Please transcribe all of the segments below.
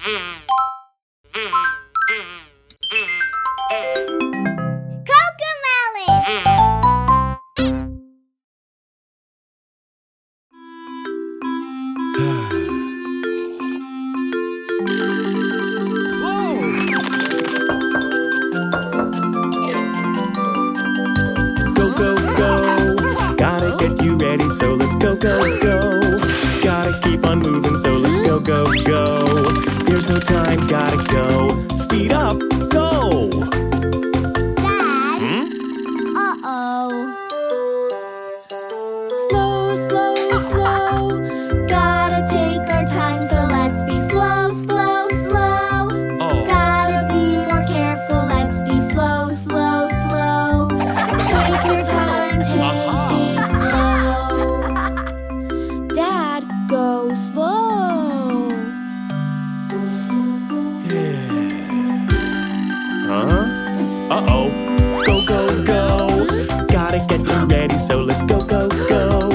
Go, go, go. Gotta get you ready, so let's go, go, go. Gotta keep on moving, so let's go, go, go. There's no time, gotta go. Speed up, go! Dad? Uh-oh. Slow, slow, slow. Gotta take our time, so let's be slow, slow, slow. Oh. Gotta be more careful, let's be slow, slow, slow. Take your time, take it slow. Dad, go slow. Huh? Uh-oh. Go, go, go. Gotta get you ready, so let's go, go, go.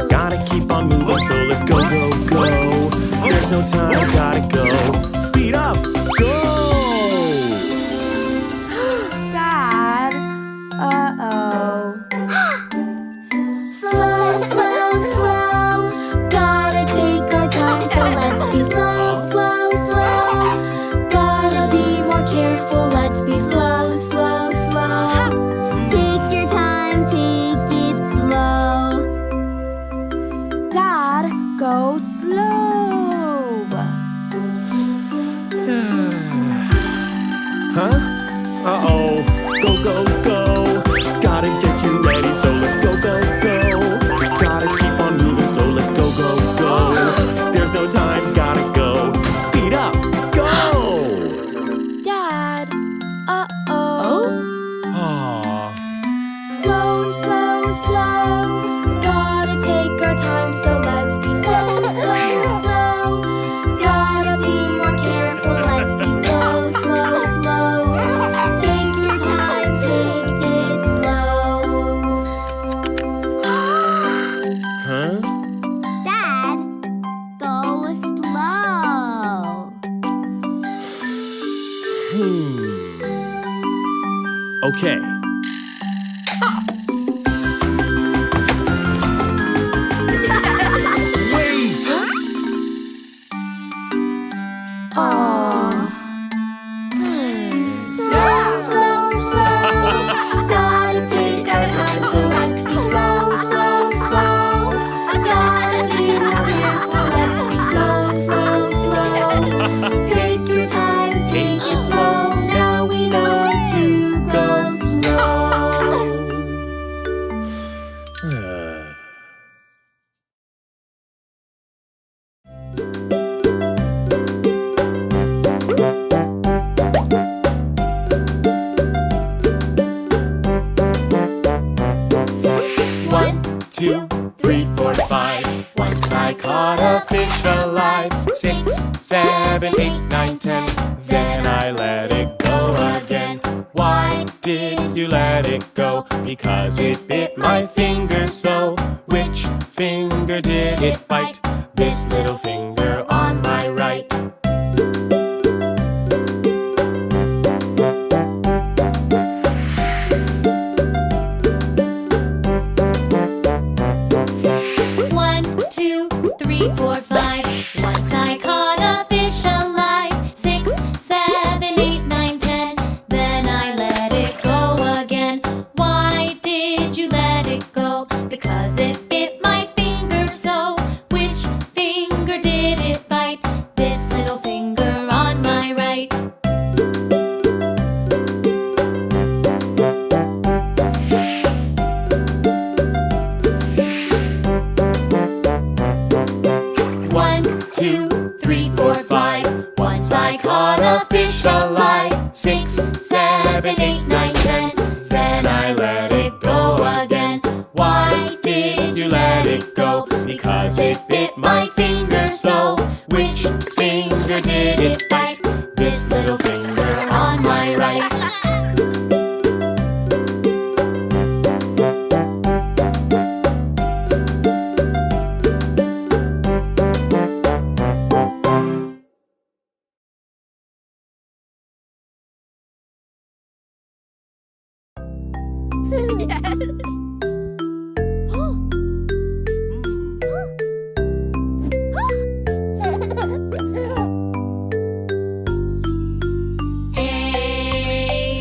Gotta keep on moving, so let's go, go, go. There's no time, gotta go. Speed up, go! Dad, uh-oh. Slow, slow, slow. Gotta take our time, so let's be slow, slow, slow. Gotta be more careful, let's be slow, slow, slow. Take your time, take it slow. Dad, go slow. Huh? Uh-oh. Go, go, go. Gotta get you ready, so let's go, go, go. Gotta keep on moving, so let's go, go, go. There's no time, gotta go. Speed up, go! Dad, uh-oh. Aww. Slow, slow, slow. Gotta take our time, so let's be slow, slow, slow. Gotta be more careful, let's be slow, slow, slow. Take your time, take it slow. Huh? Dad, go slow. Okay. Wait! Aww. Slow, slow, slow. Gotta take our time, so let's be slow, slow, slow. Gotta be more careful, let's be slow, slow, slow. Take your time, take it slow. Now we know to go slow. One, two, three, four, five. Once I caught a fish alive. 6, 7, 8, 9, 10. Then I let it go again. Why did you let it go? Because it bit my finger so. Which finger did it bite? This little finger on my right. One, two, three, four, five. Once I caught a fish alive. 6, 7, 8, 9, 10. Then I let it go again. Why did you let it go? Because it bit my finger so. Which finger did it bite? This little finger on my right. One, two, three, four, five. Once I caught a fish alive. 6, 7, 8, 9, 10. Then I let it go again. Why did you let it go? Because it bit my finger so. Which finger did it bite? This little finger on my right. A,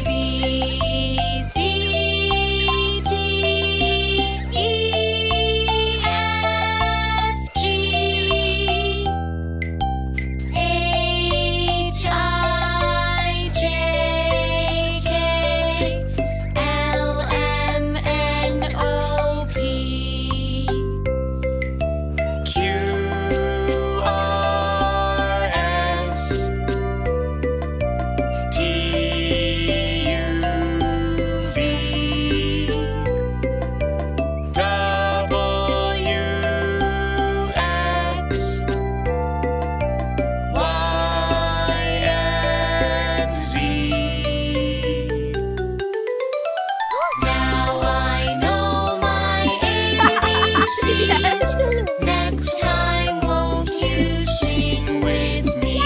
B, C, D, E, F, G, H, I, J, K, L, M, N, O, P, Q, R, S, T, U, V, W, X, Y, and Z. Now I know my ABCs. Next time, won't you sing with me?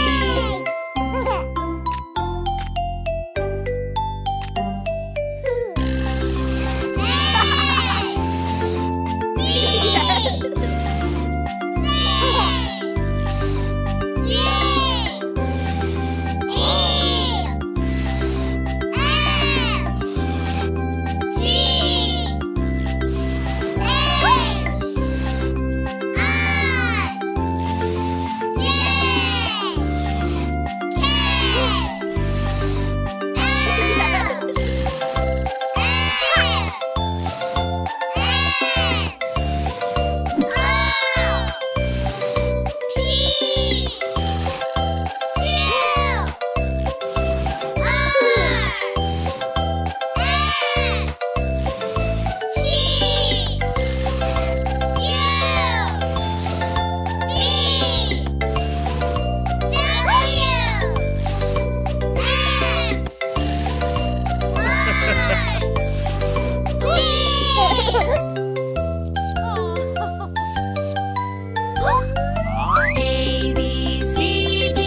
A, B, C, D,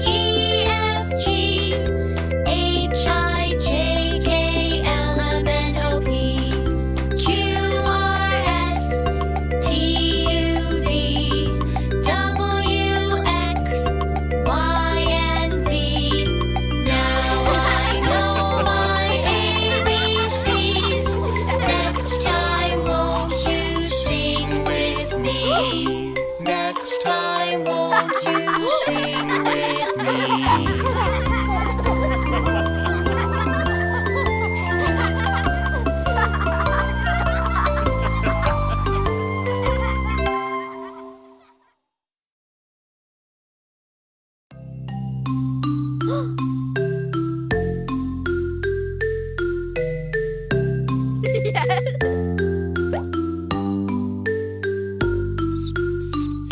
E, F, G, H, I, J, K, L, M, N, O, P, Q, R, S, T, U, V, W, X, Y, and Z. Now I know my ABCs. Next time, won't you sing with me? Next time, won't you sing with me?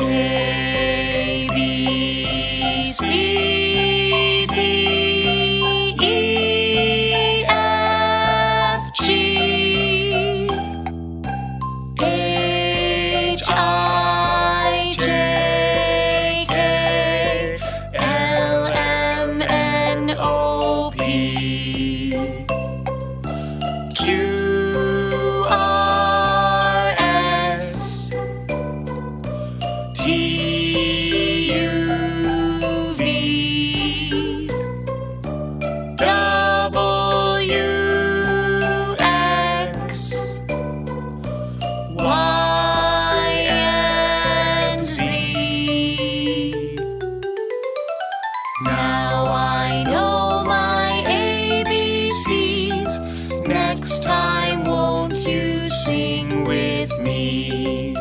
A, B, C, D, E, F, G, H, I, J, K, L, M, N, O, P, Q, R, S, T, U, V, W, X, Y, and Z. Now I know my ABCs. Next time, won't you sing with me?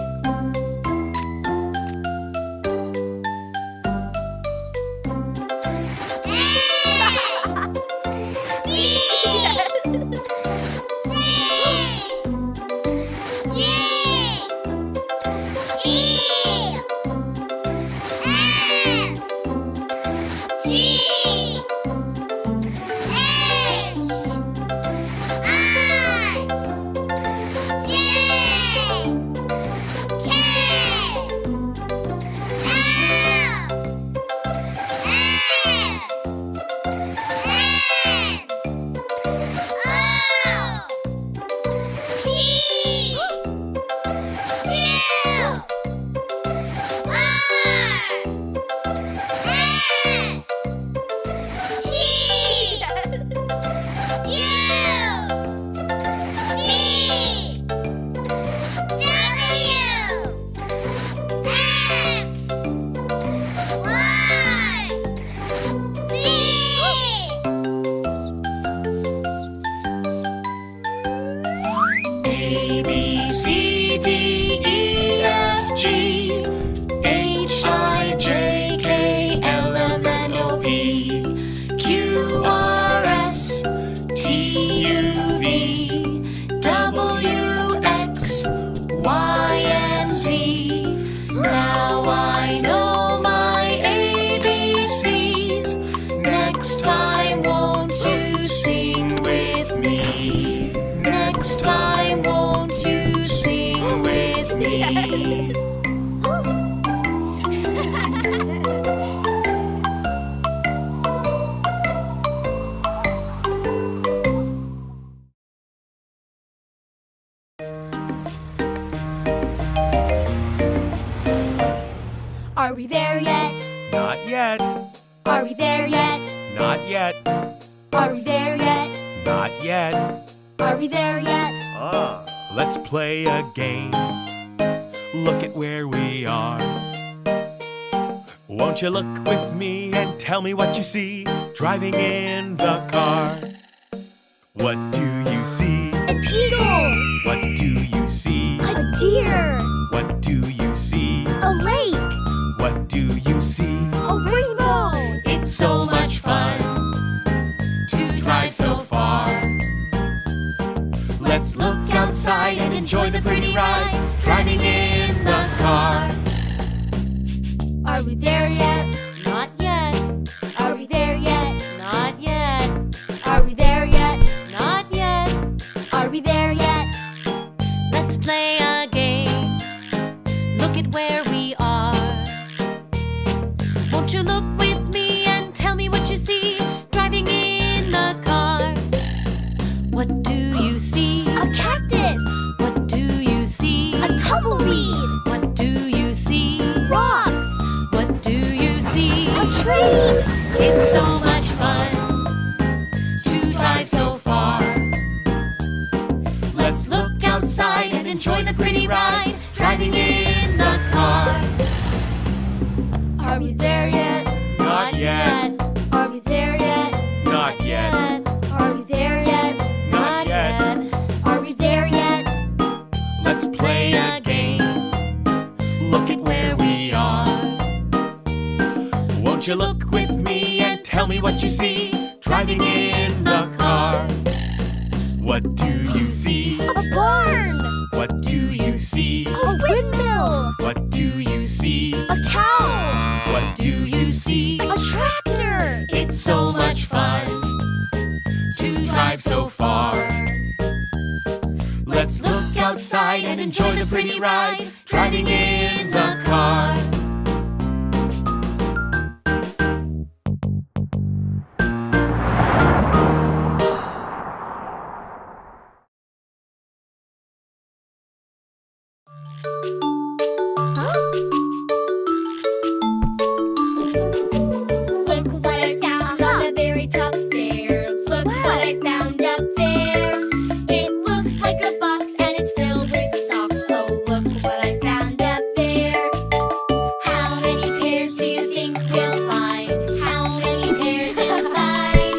Are we there yet? Not yet. Are we there yet? Not yet. Are we there yet? Let's play a game. Look at where we are. Won't you look with me and tell me what you see driving in the car? What do you see? An eagle! What do you see? A deer! What do you see? A lake! What do you see? A rainbow! It's so much fun to drive so far. Let's look outside and enjoy the pretty ride driving in the car. Are we there yet? Not yet, Are we there yet? not yet, Are we there yet? not yet. Are we there yet? Let's play a game. Look at where we are. Won't you look with me and tell me what you see driving in the car? What do you see? A cactus! What do you see? A tumbleweed! What do you see? Rocks! What do you see? A tree! It's so much fun to drive so far. Let's look outside and enjoy the pretty ride driving in the car. Are we there yet? Not yet. Are we there yet? Not yet. Are we there yet? Not yet. Are we there yet? Let's play a game. Look at where we are. Won't you look with me and tell me what you see driving in the car? What do you see? A barn! What do you see? A windmill! What do you see? A cow! What do you see? A tractor! It's so much fun to drive so far. Let's look outside and enjoy the pretty ride driving in the car. Look what I found on the very top stair. Look what I found up there. It looks like a box and it's filled with socks. So look what I found up there. How many pairs do you think we'll find? How many pairs inside?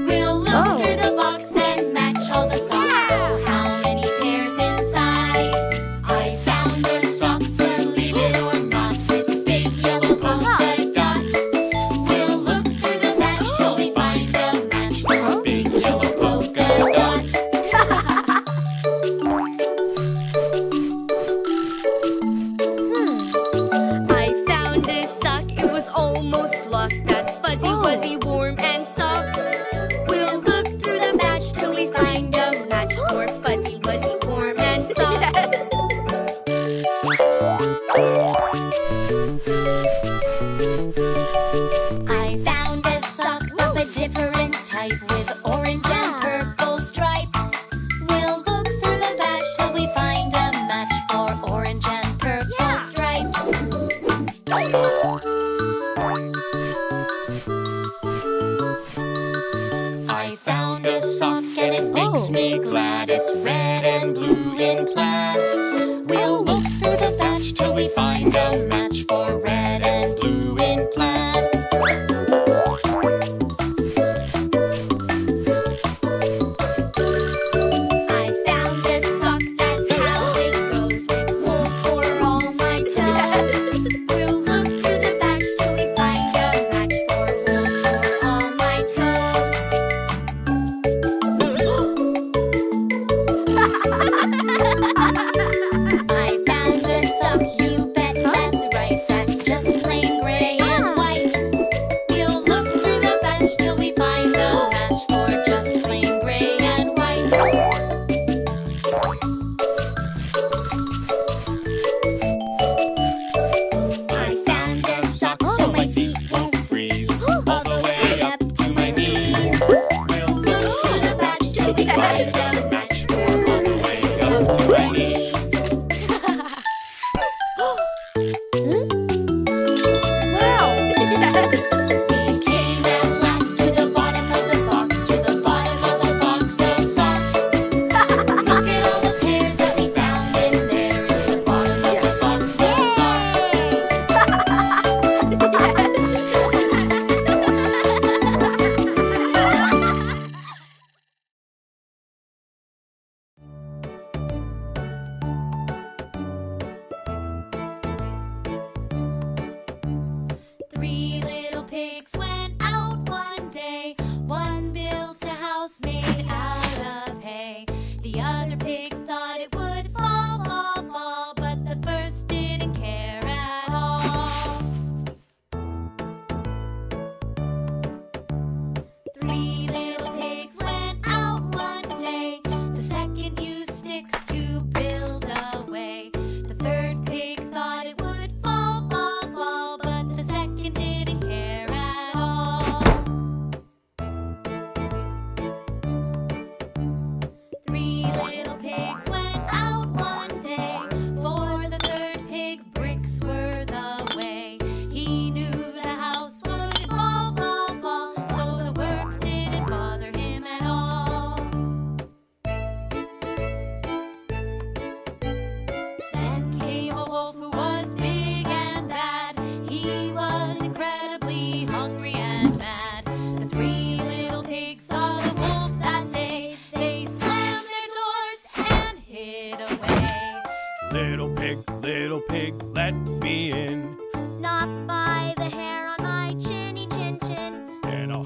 We'll look through the box and match all the socks. So how many pairs inside? I found a sock, believe it or not, with big yellow polka dots. We'll look through the match till we find a match for big yellow polka dots. I found this sock, it was almost lost. That's fuzzy, wuzzy, warm and soft. We'll look through the match till we find a match for fuzzy, wuzzy, warm, and soft. I found a sock of a different type with orange and purple stripes. We'll look through the batch till we find a match for orange and purple stripes. I found a sock and it makes me glad. It's red and blue in plaid. We'll look through the batch till we find a match for red and blue in plaid. I found a sock, that's how it goes, with holes for all my toes. We'll look through the batch till we find a match for holes for all my toes. I found a sock, you bet that's right, that's just plain gray and white. We'll look through the batch till we find a match for just plain gray and white. I found a sock so my feet won't freeze all the way up to my knees. We'll look through the batch till we find a match for all the way up to my knees. Wow! We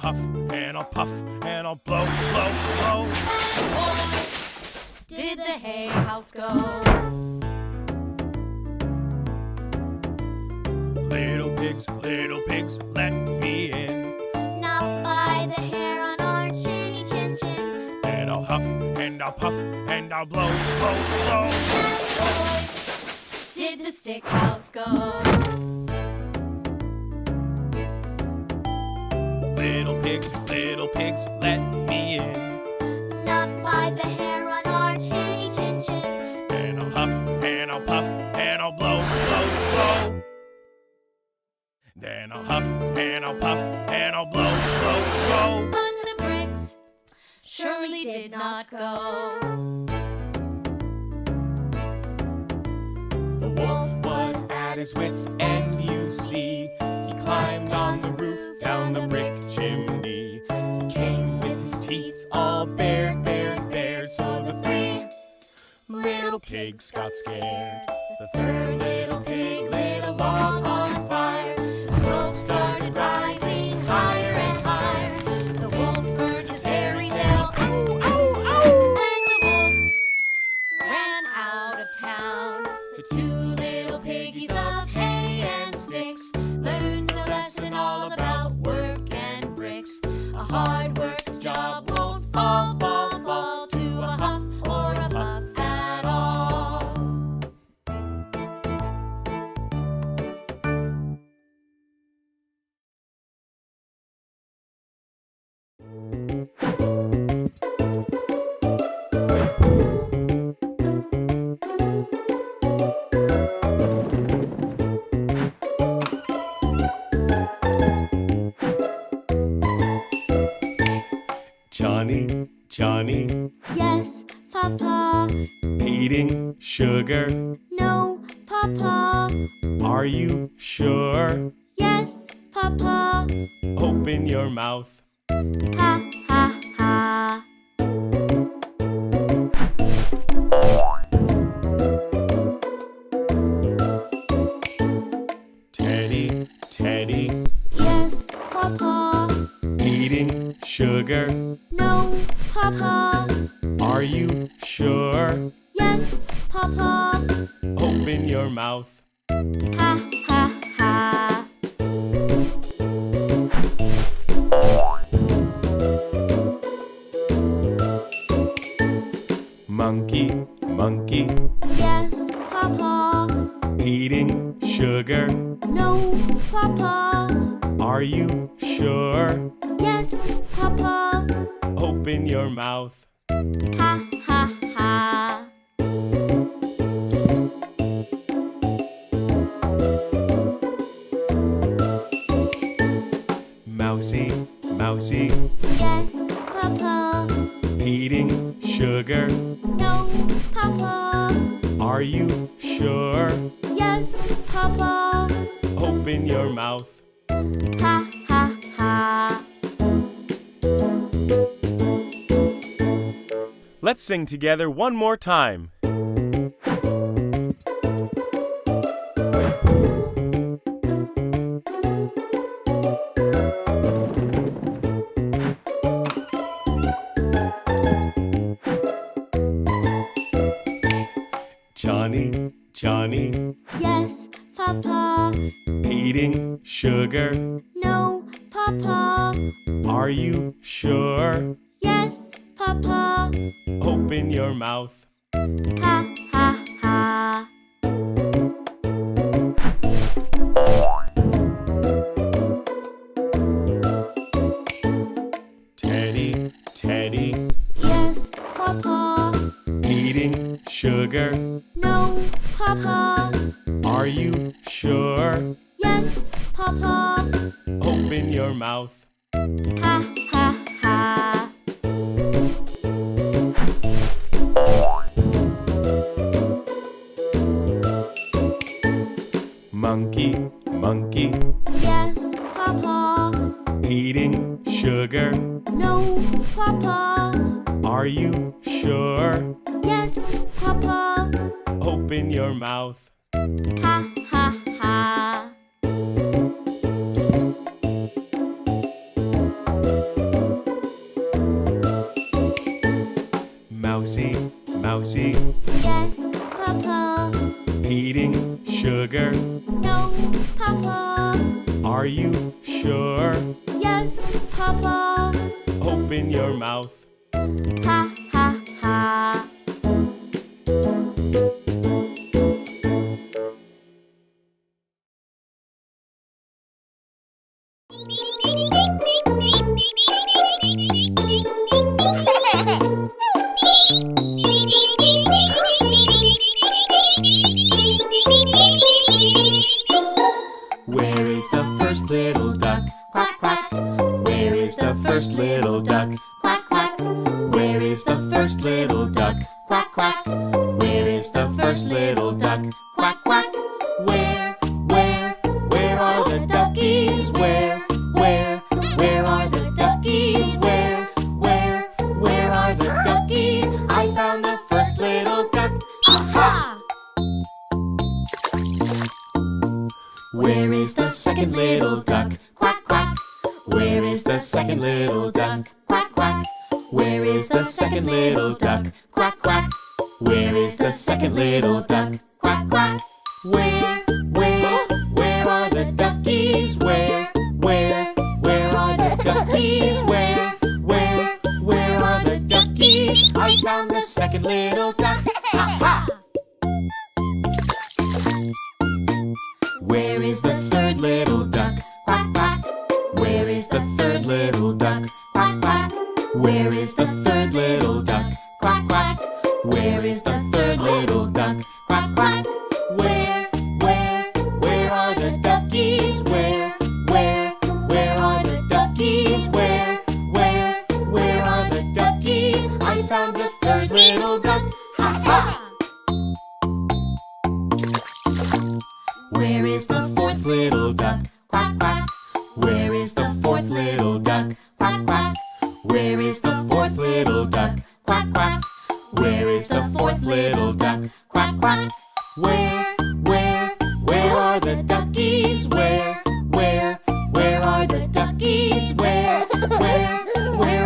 huff and I'll puff and I'll blow, blow, blow. Did the hay house go? Little pigs, let me in. Not by the hair on our chinny chin chins. And I'll huff and I'll puff and I'll blow, blow, blow. Did the stick house go? Little pigs, let me in. Not by the hair on our chinny chin chins. And I'll huff and I'll puff and I'll blow, blow, blow. Then I'll huff and I'll puff and I'll blow, blow, blow. But the bricks surely did not go. The wolf was at his wits' end, you see. He climbed on the roof, down the brick chimney. He came with his teeth all bare, bare, bare. So the 3 little pigs got scared. The 3rd little pig lit a log on fire. The smoke started rising higher and higher. The wolf burned his hairy tail. Ow, ow, ow! Then the wolf ran out of town. The 2 little piggies of hay and sticks learned a lesson all about work and bricks. A hard worked job won't fall, fall, fall to a huff or a puff at all. Johnny, Yes, Papa. eating sugar. No, Papa. Are you sure? Yes, Papa. Open your mouth. Ha, ha, ha. Teddy, Yes, Papa. eating sugar. No, Papa. Are you sure? Yes, Papa. Open your mouth. Ha, ha, ha. Monkey, Yes, Papa. eating sugar. No, Papa. Are you sure? Yes, Papa. Open your mouth. Ha, ha, ha. Mousy, Yes, Papa. eating sugar. No, Papa. Are you sure? Yes, Papa. Open your mouth. Ha, ha, ha. Let's sing together one more time. Johnny, Yes, Papa. eating sugar. No, Papa. Are you sure? Yes, Papa. Open your mouth. Ha, ha, ha. Teddy, Yes, Papa. eating sugar. No, Papa. Are you sure? Yes, Papa. Open your mouth. Ha, ha, ha. Monkey, Yes, Papa. eating sugar. No, Papa. Are you sure? Yes, Papa. Open your mouth. Ha, ha, ha. Mousie? Yes, Papa. Eating sugar? No, Papa. Are you sure? Yes, Papa. Open your mouth. Ha ha ha. Where is the first little duck? Quack quack. Where is the first little duck? Quack quack. Where is the first little duck? Quack quack. Where is the first little duck? Quack quack. Where are the duckies? Where are the duckies? Where are the duckies? I found the first little duck. Aha! Where is the second little duck? Quack quack. Where is the second little duck? Quack quack. Where is the second little duck? Quack quack. Where is the second little duck? Quack quack. Where are the duckies? Where are the duckies? Where are the duckies? I found the second little duck. Aha! Where is the third little duck? Quack quack. Where is the third little duck? Quack quack. Where is the third little duck? Quack quack. Where is the third little duck? Quack quack. Where are the duckies? Where are the duckies? Where are the duckies? I found the third little duck. Aha! Where is the fourth little duck? Quack quack. Where is the fourth little duck? Quack quack. Where is the fourth little duck? Quack quack. Where is the fourth little duck? Quack quack. Where are the duckies? Where are the duckies? Where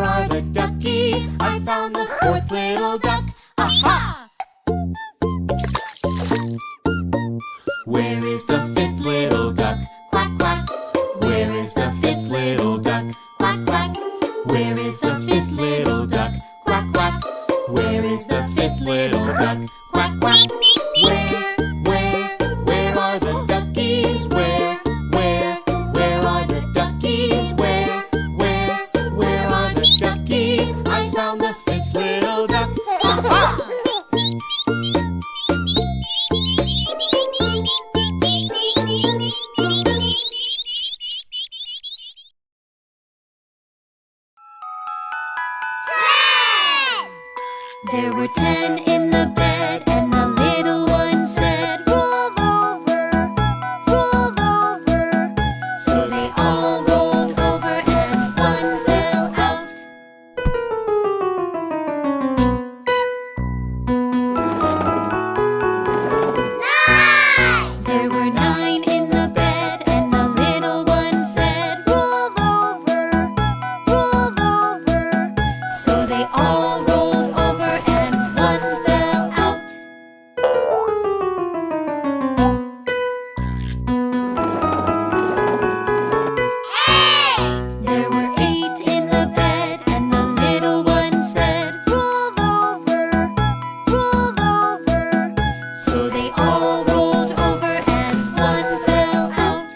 are the duckies? I found the fourth little duck. Aha! Where is the fifth little duck? Quack quack. Where is the fifth little duck? Quack quack. Where is the fifth little duck? Quack quack. Where is the fifth little duck? Quack quack. Where are the duckies? Where are the duckies? Where are the duckies? I found the fifth little duck. Aha! There were 10 in the bed, and the little one said, roll over, roll over. So they all rolled over, and one fell out. There were 9 in the bed, and the little one said, roll over, roll over. So they all rolled over, and one fell out. There were 8 in the bed, and the little one said, roll over, roll over. So they all rolled over, and one fell out.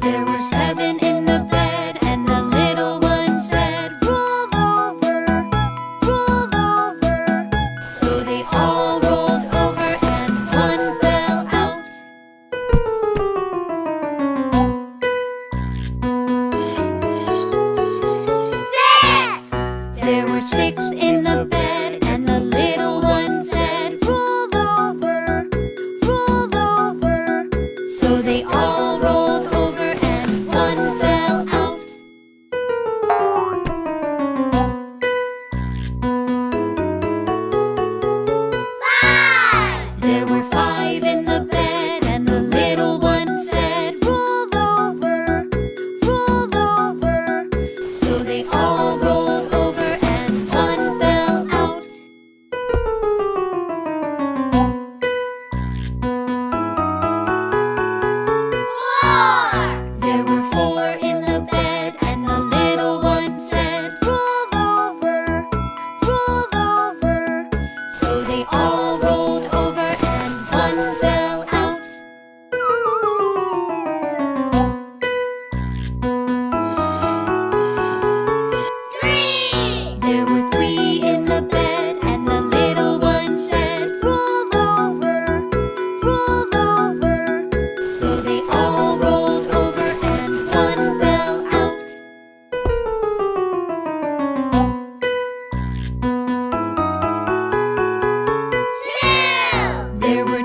There were 7 in the bed, and the little one said, roll over, roll over. So they all rolled over, and one fell out. There were 6 in the bed, and the little one said, roll over, roll over. So they all rolled over, and one fell out. There were 5 in the bed, and the little one said, roll over, roll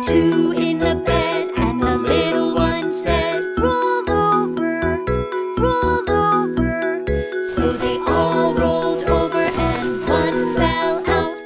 two in the bed, and the little one said, rolled over, rolled over. So they all rolled over and one fell out.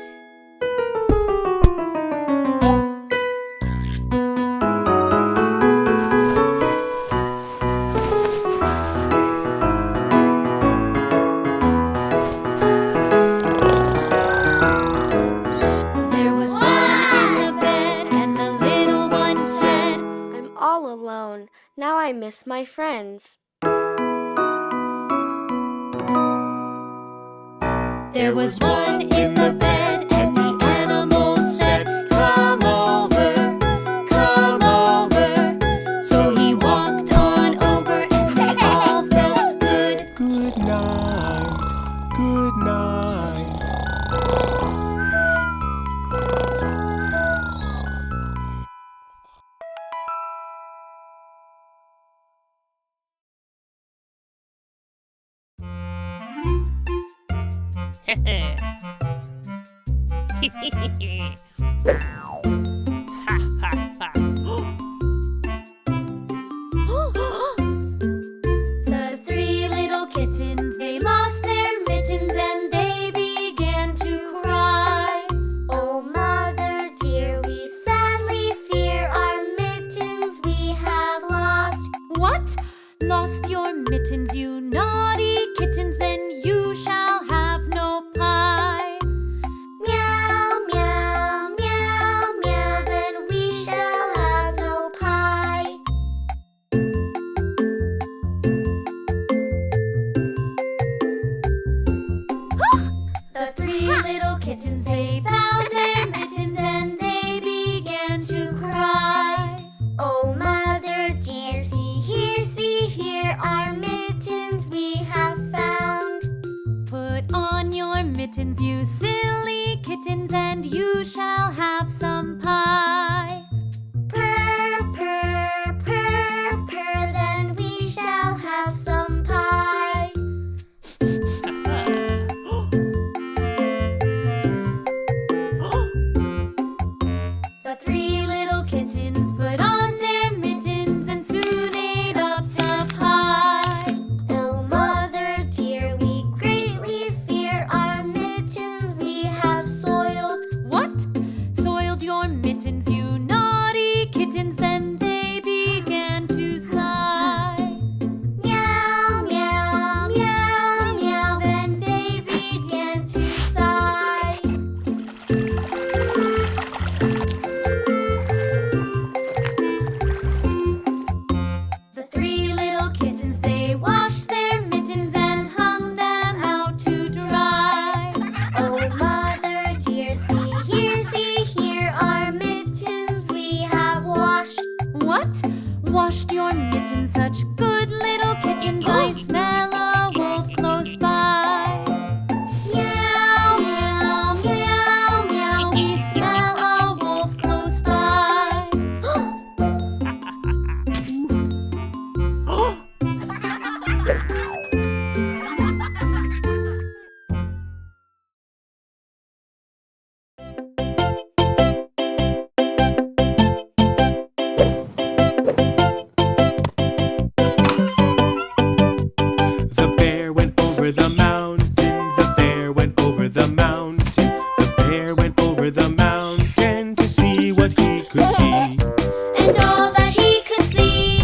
There was one in the bed, and the little one said, I'm all alone. Now I miss my friends. there was one in the bed, and the animal said, come over, come over. So he walked on over, and they all felt good. Good night, good night. The three little kittens, they lost their mittens and they began to cry. Oh, mother dear, we sadly fear our mittens we have lost. What? Lost your mittens, you naughty kittens, then you shall have no pie. Meow, meow, meow, meow, then we shall have no pie. The three little kittens, they found their mittens and they began to cry. Oh, mother dear, see here, our mittens we have found. Put on your mittens, you silly kittens, and you shall have some pie. Purr, purr, purr, purr, then we shall have some pie. The three little kittens put on their mittens and soon ate up the pie. Oh, mother dear, we greatly fear our mittens we have soiled. What? Soiled your mittens, you naughty kittens, then they began to sigh. Meow, meow, meow, meow, then they began to sigh. The three little kittens, they washed their mittens and hung them out to dry. Oh, mother dear, see here, our mittens we have washed. What? Washed your mittens, such good little kittens, I smell a wolf close by. Meow, meow, meow, meow, we smell a wolf close by. The bear went over the mountain. The bear went over the mountain. The bear went over the mountain to see what he could see. And all that he could see,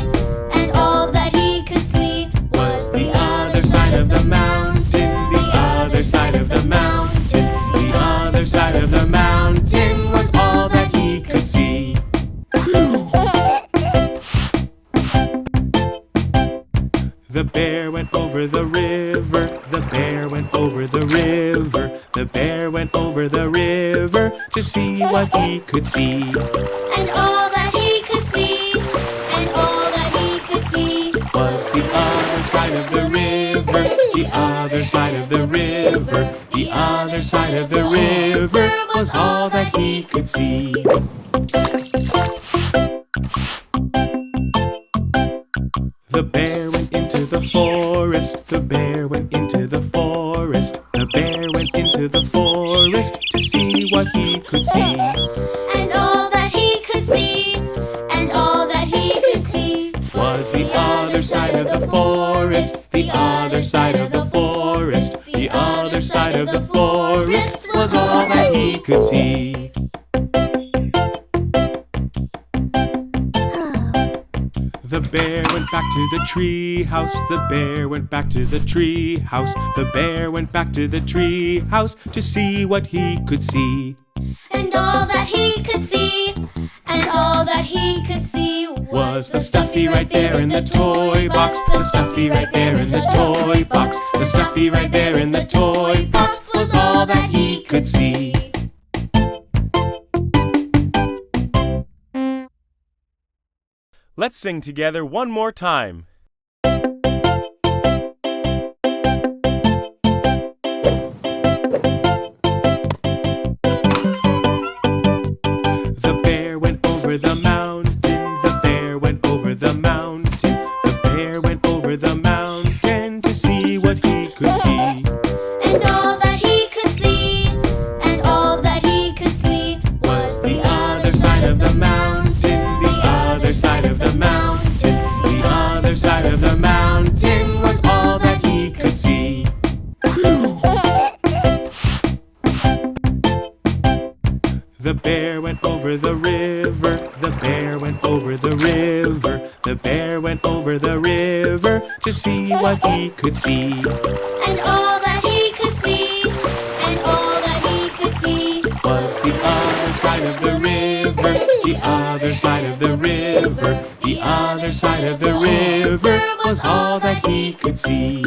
and all that he could see was The other side of the mountain. The other side of the mountain. The other side of the mountain was all that he could see. The bear went over the river. The bear went over the river. The bear went over the river to see what he could see. And all that he could see, and all that he could see Was the other side of the river. The other side of the river. The other side of the river was all that he could see. The bear went into the forest. The bear went into the forest. The bear went into the forest to see what he could see. and all that he could see, of the forest, the other side of the forest, the other side of the forest was all that he could see. The bear went back to the tree house. The bear went back to the tree house. The bear went back to the tree house to see what he could see. And all that he could see, and all that he could see Was the stuffy right there in the toy box. The stuffy right there in the toy box. The stuffy right there in the toy box was all that he could see. Let's sing together one more time. The bear went over the mountain. The bear went over the mountain. The bear went over the mountain to see what he could see. And all that he could see, and all that he could see Was the other side of the mountain, the other side of the mountain, the other side of the mountain was all that he could see. The bear went over the river, the bear went over the river, the bear went over the river to see what he could see. and all that he could see, and all that he could see Was the other side of the river, the other side of the river, the other side of the river was all that he could see.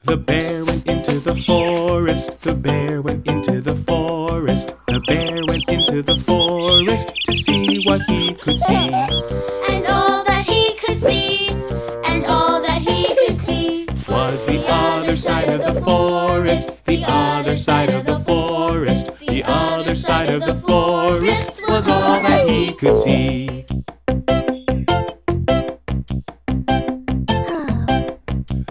The bear went into the forest, the bear went into the forest, the bear went into the forest to see what he could see. and all that he could see, and all that he could see Was the other side of the forest, the other side of the forest, the other side of the forest was all that he could see.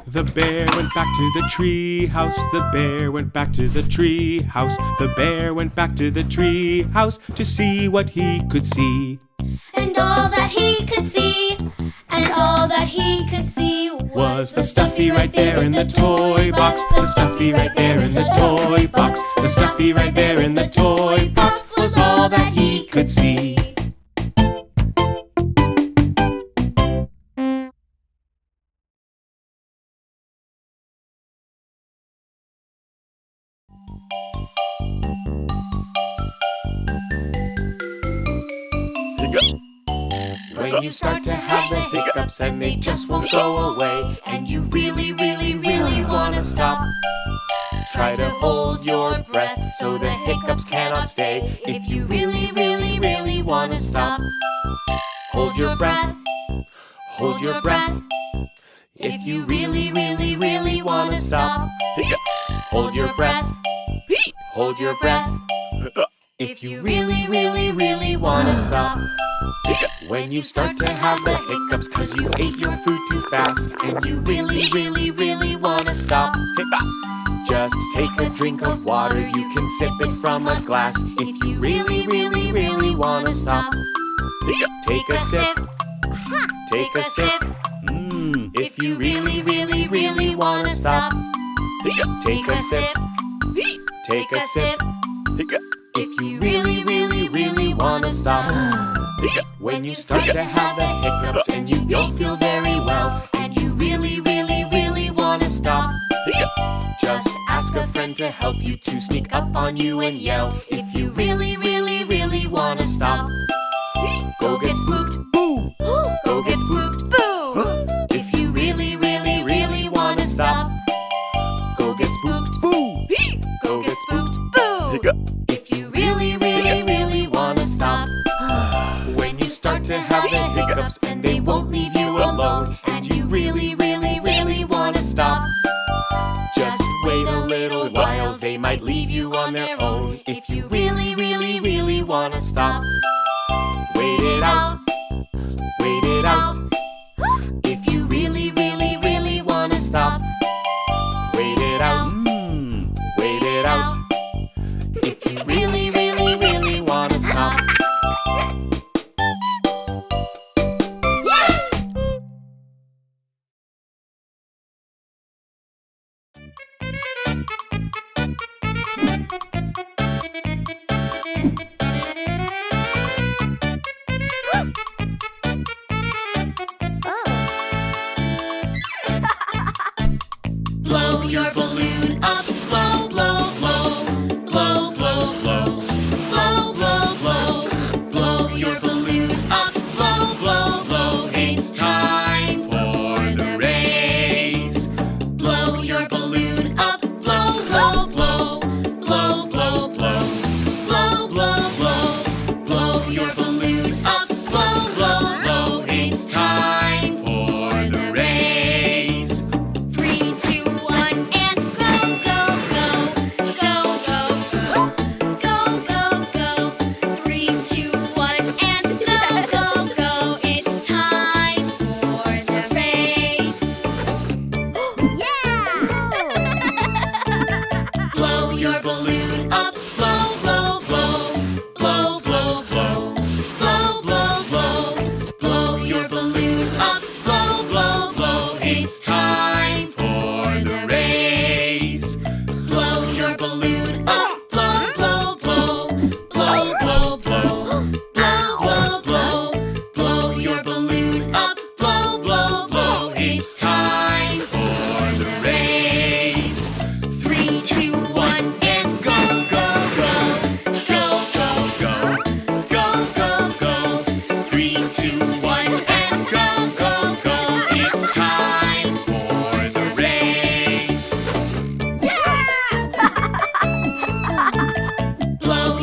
The bear went back to the tree house. The bear went back to the tree house. The bear went back to the tree house to see what he could see. and all that he could see, and all that he could see Was the stuffy right there in the toy box. The stuffy right there in the toy box. The stuffy right there in the toy box was all that he could see. When you start to have the hiccups and they just won't go away, and you really, really, really want to stop, try to hold your breath so the hiccups cannot stay. If you really, really, really want to stop, hold your breath, hold your breath. If you really, really, really want to stop, hold your breath, hold your breath. If you really, really, really want to stop, when you start to have the hiccups cause you ate your food too fast, and you really, really, really want to stop, just take a drink of water. You can sip it from a glass. If you really, really, really want to stop, take a sip, take a sip. If you really, really, really want to stop, take a sip, take a sip. If you really, really, really want to stop, when you start to have the hiccups and you don't feel very well, and you really, really, really want to stop, just ask a friend to help you, to sneak up on you and yell. If you really, really, really want to stop, go get spooked, boo! Go get spooked, Boo! if you really, really, really want to stop, go get spooked, boo! Go get spooked, Boo! if you really, really, really want to stop. When you start to have the hiccups and they won't leave you alone, and you really, really, really want to stop, just wait a little while, they might leave you on their own. If you really, really, really want to stop, wait it out, wait it out. If you really, really, really want to stop, wait it out, wait it out. If you really, really, really want to stop.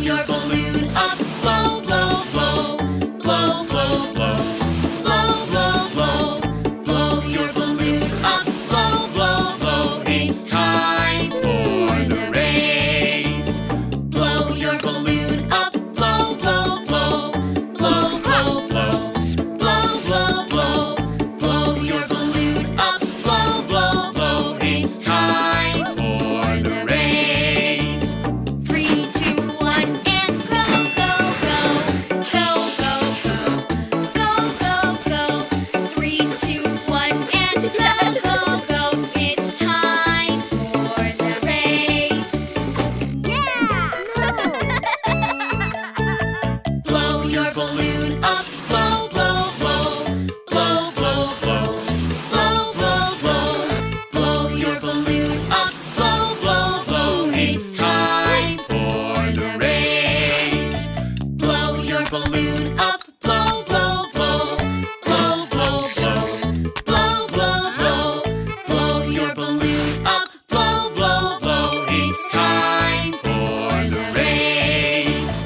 your balloon up, blow, blow, blow. Blow, blow, blow. Blow, blow, blow. Blow your balloon up, blow, blow, blow. It's time for the race. Blow your balloon up, blow, blow, blow. Blow, blow, blow. Blow, blow, blow. Blow your balloon up, blow, blow, blow. It's time for the race. 3, 2, 1, and go, go, go. Go, go, go. Go, go, go. 3, 2, 1, and go, go, go. It's time for the race. Blow your balloon up, blow, blow, blow. Blow, blow, blow. Blow, blow, blow. Blow your balloon up, blow, blow, blow. It's time for the race. Blow your balloon up, blow, blow, blow. Blow, blow, blow. Blow, blow, blow. Blow your balloon up, blow, blow, blow. It's time for the race.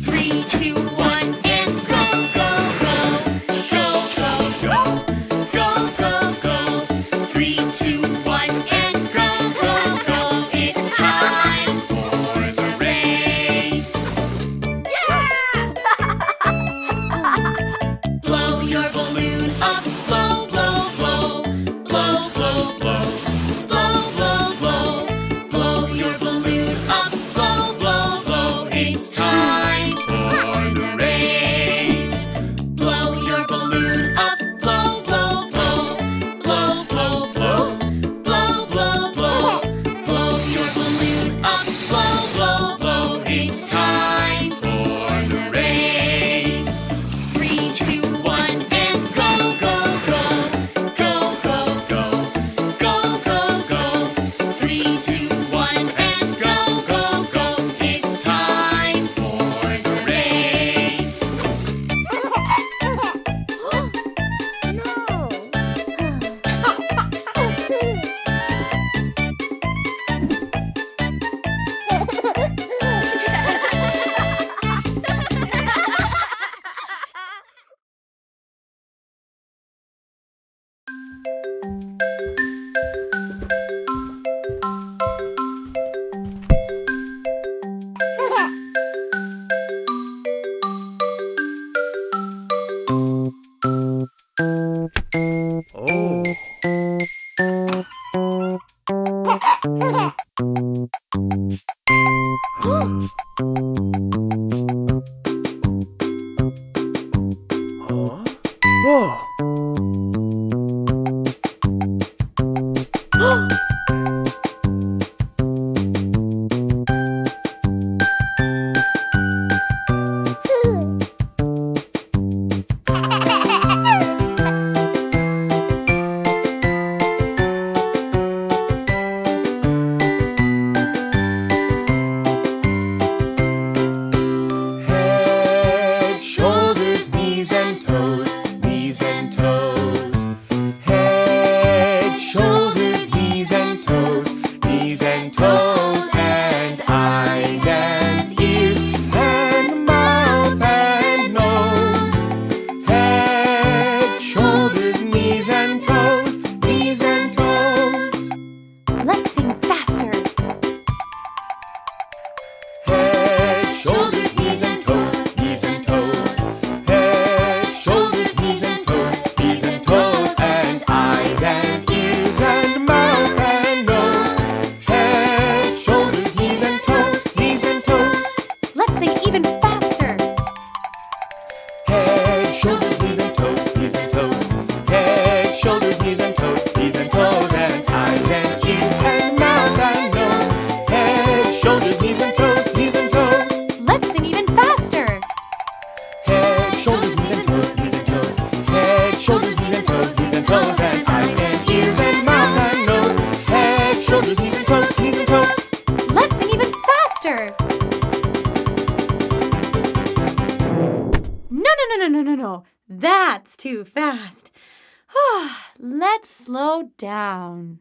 3, 2, 1, and go, go, go. Go, go, go. Go, go, go. 3, 2, 1, and go, go, go. It's time for the race. Blow your balloon up, blow, blow, blow. Blow, blow, blow. Blow, blow, blow. Blow your balloon up, blow, blow, blow. It's time for the race. Blow your balloon up, blow, blow, blow. Blow, blow, blow. Blow, blow, blow. Blow your balloon up, blow, blow, blow. It's time for the race. 3, 2, 1, and go, go, go. Go, go, go. Go, go, go. 3, 2, 1, and go, go, go. It's time for the race. Head, shoulders, knees and toes, knees and toes. Head, shoulders, knees and toes, knees and toes, and eyes and ears, and mouth and nose. Head, shoulders, knees and toes, knees and toes. Let's sing faster. Head, shoulders, knees and toes, knees and toes. Head, shoulders, knees and toes, knees and toes, and eyes and ears and mouth and nose. Head, shoulders, knees and toes, knees and toes. Let's sing even faster. Head, shoulders, knees and toes, knees and toes. Head, shoulders, knees and toes, knees and toes, and eyes and ears and mouth and nose. Head, shoulders, knees and toes, knees and toes. Let's sing even faster. Head, shoulders, knees and toes, knees and toes. Head, shoulders, knees and toes, knees and toes, and eyes and ears and mouth and nose. Head, shoulders, knees and toes, knees and toes. Let's sing even faster. No. That's too fast. Let's slow down.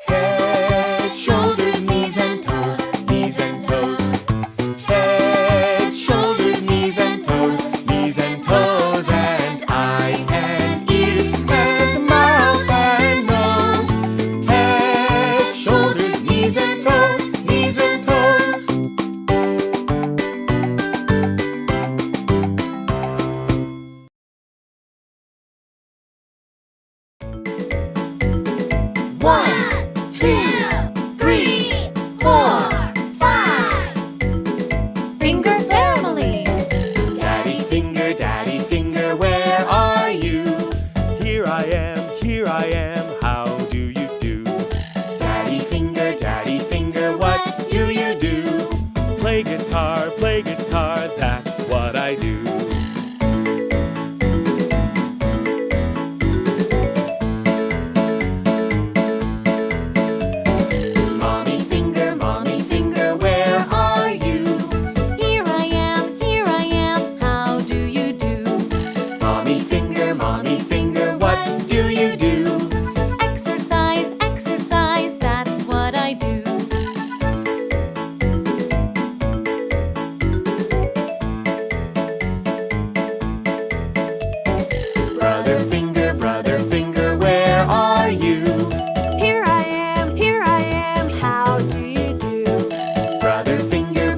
Head, 2, 3, 4, 5. Finger family. Daddy finger, where are you? Here I am, how do you do? Daddy finger, what do you do? Play guitar, that's what I do. Mommy finger, where are you? Here I am, how do you do? Mommy finger, what do you do? Exercise, that's what I do. Brother finger, where are you? Here I am, how do you do? Brother finger,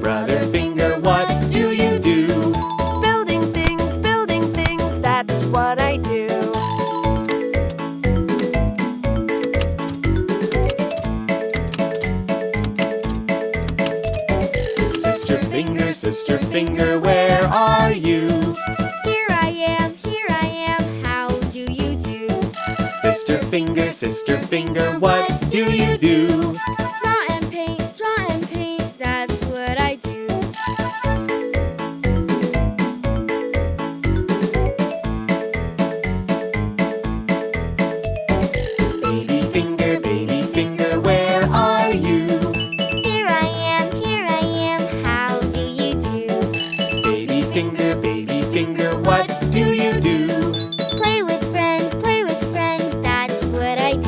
what do you do? Building things, that's what I do. Sister finger, where are you? Here I am, how do you do? Sister finger, what do you do? Draw and paint, that's what I do. Baby finger, where are you? Here I am, how do you do? Baby finger, what do you do? Play with friends, that's what I do.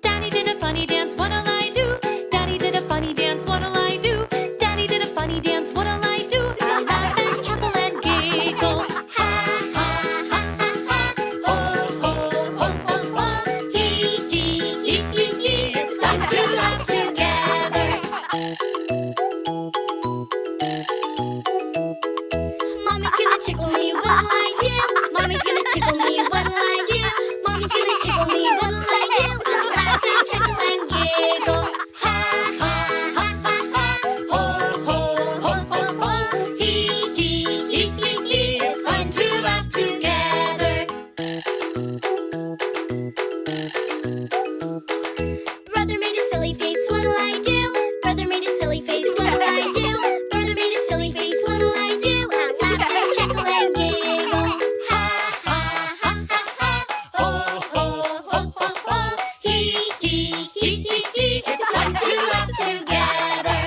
Daddy did a funny dance, what'll I do? Daddy did a funny dance, what'll I do? Daddy did a funny dance, what'll I do? I'll laugh and chuckle and giggle. Ha ha ha ha ha. Ho ho ho ho ho. Hee hee hee hee hee. It's fun to laugh together. Mommy's gonna tickle me, what'll I do? Mommy's gonna tickle me, what'll I do? Mommy's gonna tickle me, what'll I do? I'll laugh and chuckle and giggle. Ha ha ha ha ha. Ho ho ho ho ho. Hee hee hee hee hee. It's fun to laugh together. Brother made a silly face, what'll I do? Brother made a silly face, what'll I do? Brother made a silly face, what'll I do? I'll laugh and chuckle and giggle. Ha ha ha ha ha. Ho ho ho ho ho. Hee hee hee hee hee. It's fun to laugh together.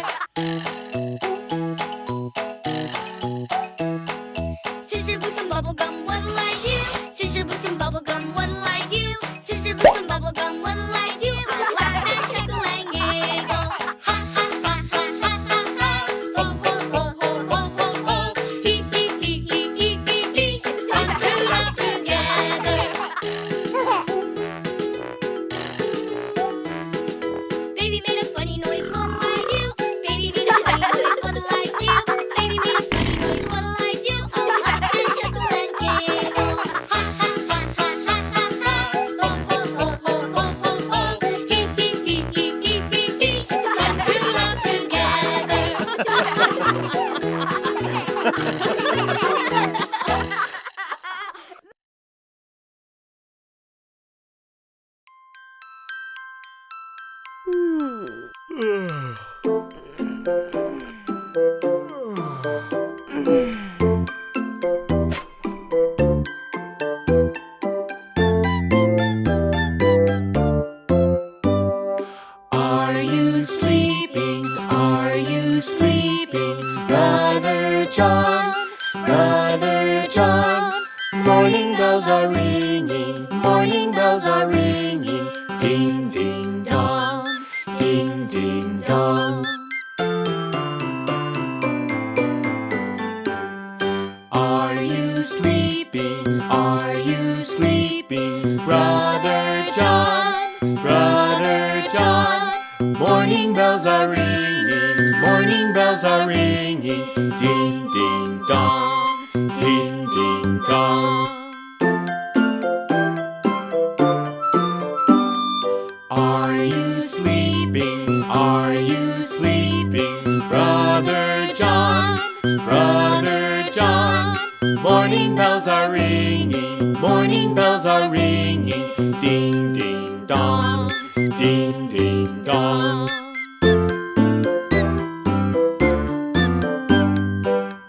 Sister blew some bubble gum, what'll I do? Sister blew some bubble gum, what'll I do? Sister blew some bubble gum, what'll I do? I'll laugh and chuckle and giggle. Ha ha ha ha ha ha ha. Ho ho ho ho ho ho ho. Hee hee hee hee hee hee hee. It's fun to laugh together. Baby made a funny noise, what'll I do? Baby made a funny noise, what'll I do? Baby made a funny noise, what'll I do? I'll laugh and chuckle and giggle. Ha ha ha ha ha ha ha. Ho ho ho ho ho ho ho. Hee hee hee hee hee hee hee. It's fun to laugh together. Are you sleeping? Are you sleeping? Brother John, Brother John. Morning bells are ringing, morning bells are ringing. Ding, ding, dong, ding, ding, dong. you sleeping? Are you sleeping? Brother John, Brother John. Morning bells are ringing, morning bells are ringing. Ding, ding, dong, ding, ding, dong. Are you sleeping? Are you sleeping? Brother John, Brother John. Morning bells are ringing, morning bells are ringing. Ding, ding, dong, ding, ding, dong.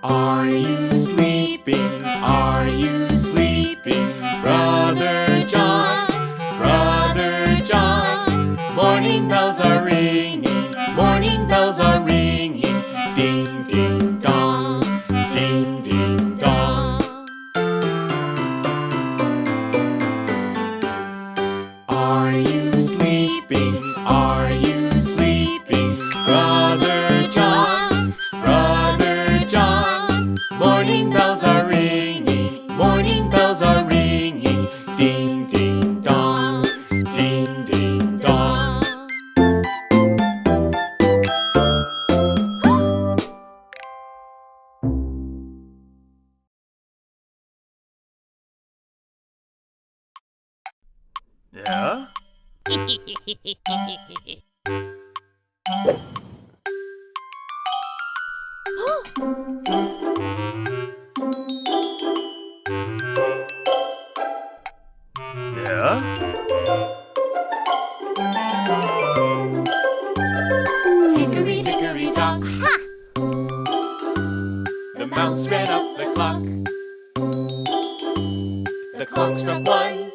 Are you sleeping? Are you sleeping? Brother John, Brother John. Morning bells are ringing, morning bells are ringing. Ding, ding, dong, ding, ding, dong. Are you sleeping? Are you sleeping? Brother John, Brother John. Morning bells are ringing, morning bells are ringing. Ding, ding, dong, ding, ding, dong. Yeah? Yeah? Hickory dickory dock. The mouse ran up the clock. The clock struck one.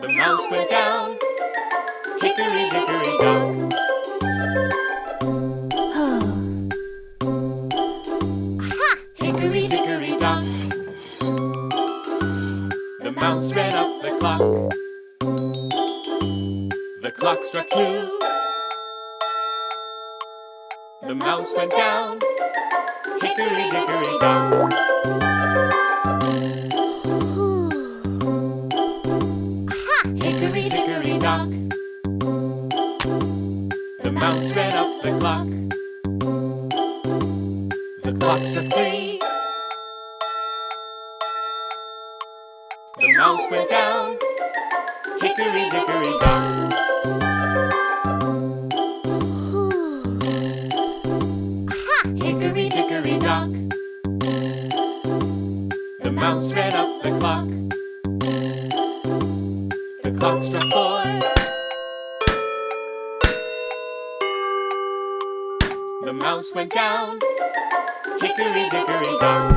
The mouse went down. Hickory dickory dock. Hickory dickory dock. The mouse ran up the clock. The clock struck two. The mouse went down. Hickory dickory dock. Hickory dickory dock. The mouse ran up the clock. The clock struck three. The mouse went down. Hickory dickory dock. Hickory dickory dock. The mouse ran up the clock. The clock struck four. The mouse went down. Hickory dickory dock.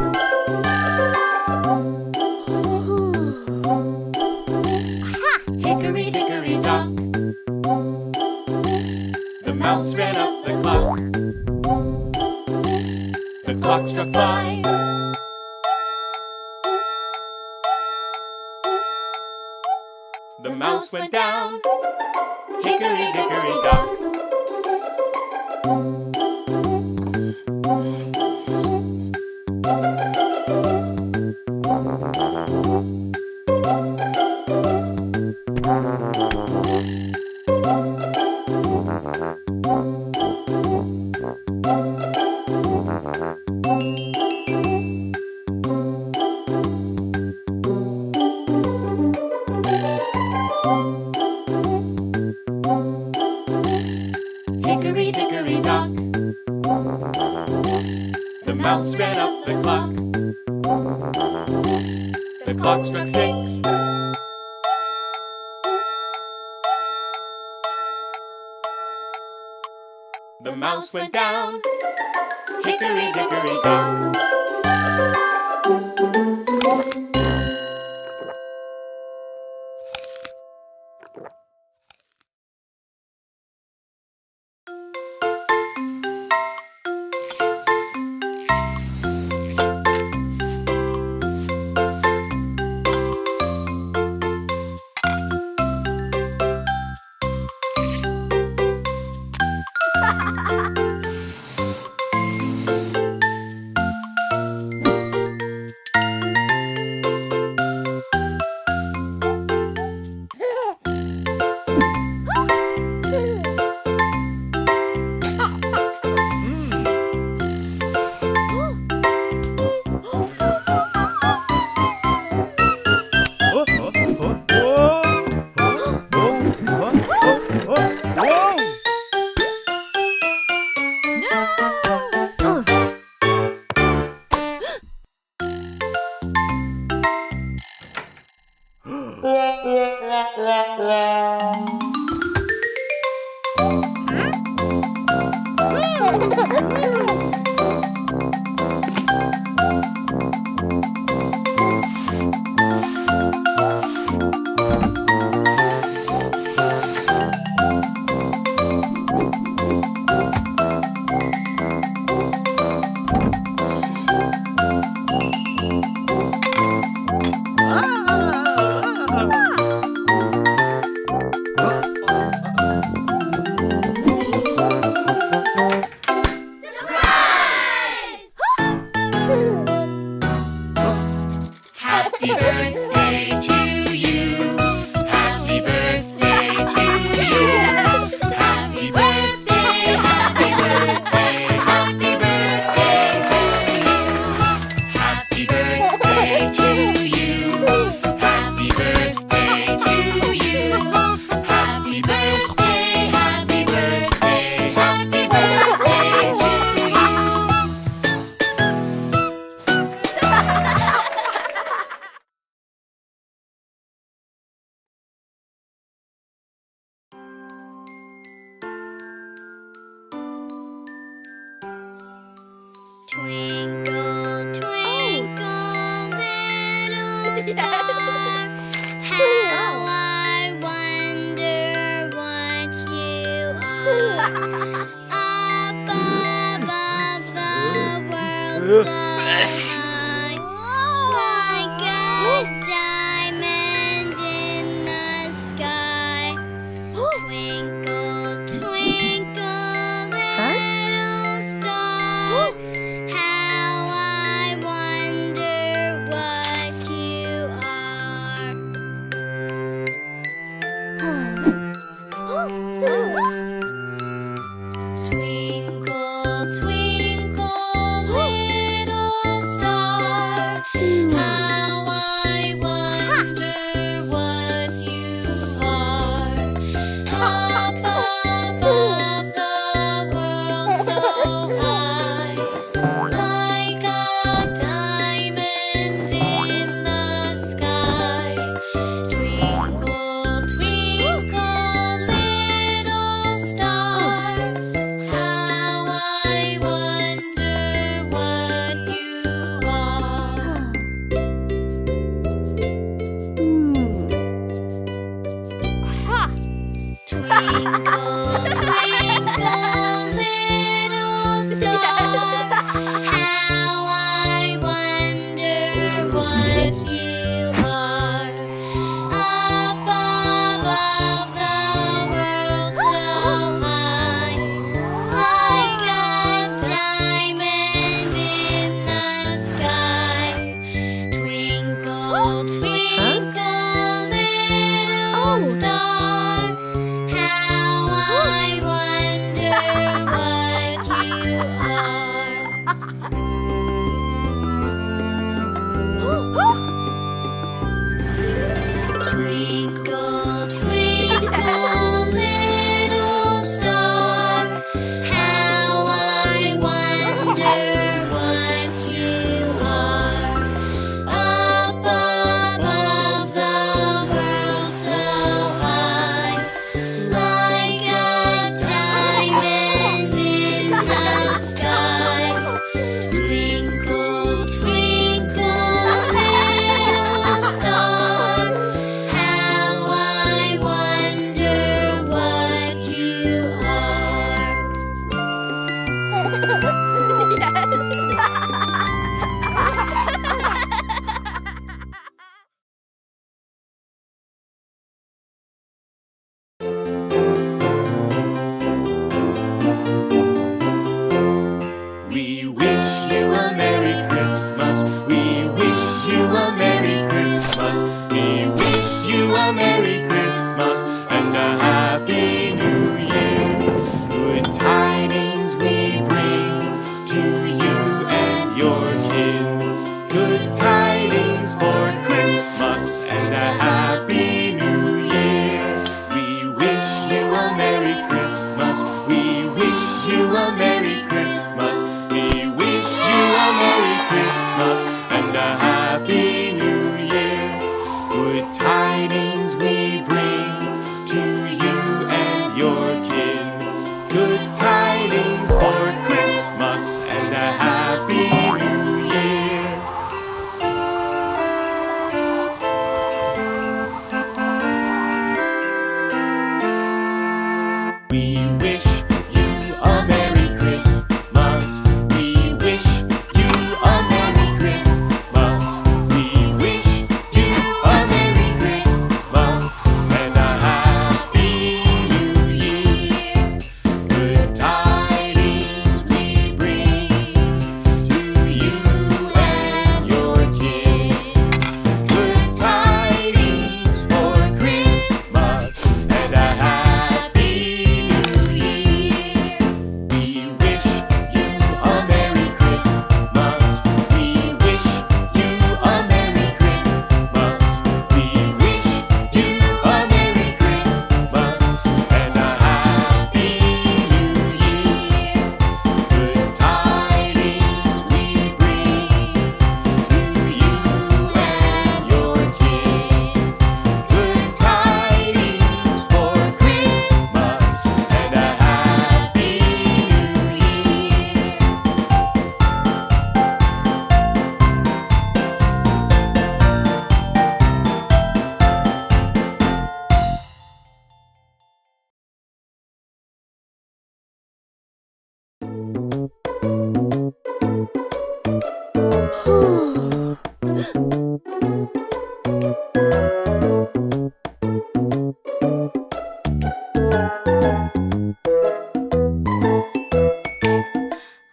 Hickory dickory dock. The mouse ran up the clock. The clock struck five. The mouse went down. Hickory dickory dock. Hickory dickory dock. The mouse ran up the clock. The clock struck six. The mouse went down. Hickory dickory dock. Happy birthday to you. Happy birthday to you. Happy birthday, happy birthday, happy birthday to you. Happy birthday to you. Happy birthday to you. Happy birthday, happy birthday, happy birthday to you.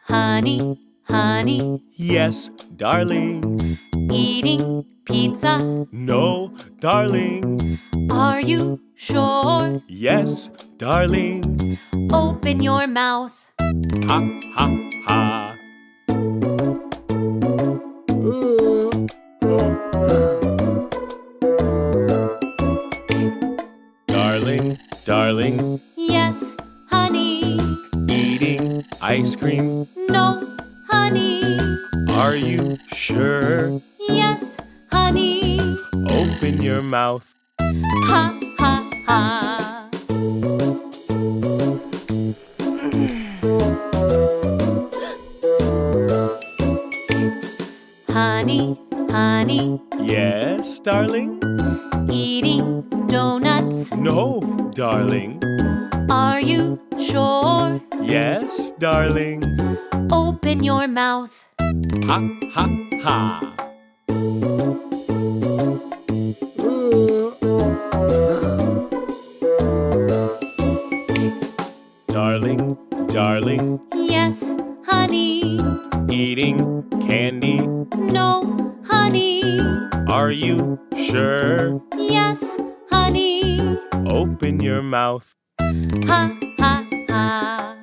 Honey, honey, Yes, darling. eating pizza. No, darling. Are you sure? Yes, darling. Open your mouth. Ha, ha, ha. Darling, darling. Yes, honey. Eating ice cream. No, honey. Are you sure? Yes, honey. Open your mouth. Ha, ha, ha. Honey, honey, Yes, darling. eating donuts. No, darling. Are you sure? Yes, darling. Open your mouth. Ha, ha, ha. Darling, darling. Yes, honey. Eating candy. No, honey. Are you sure? Yes, honey. Open your mouth. Ha, ha, ha.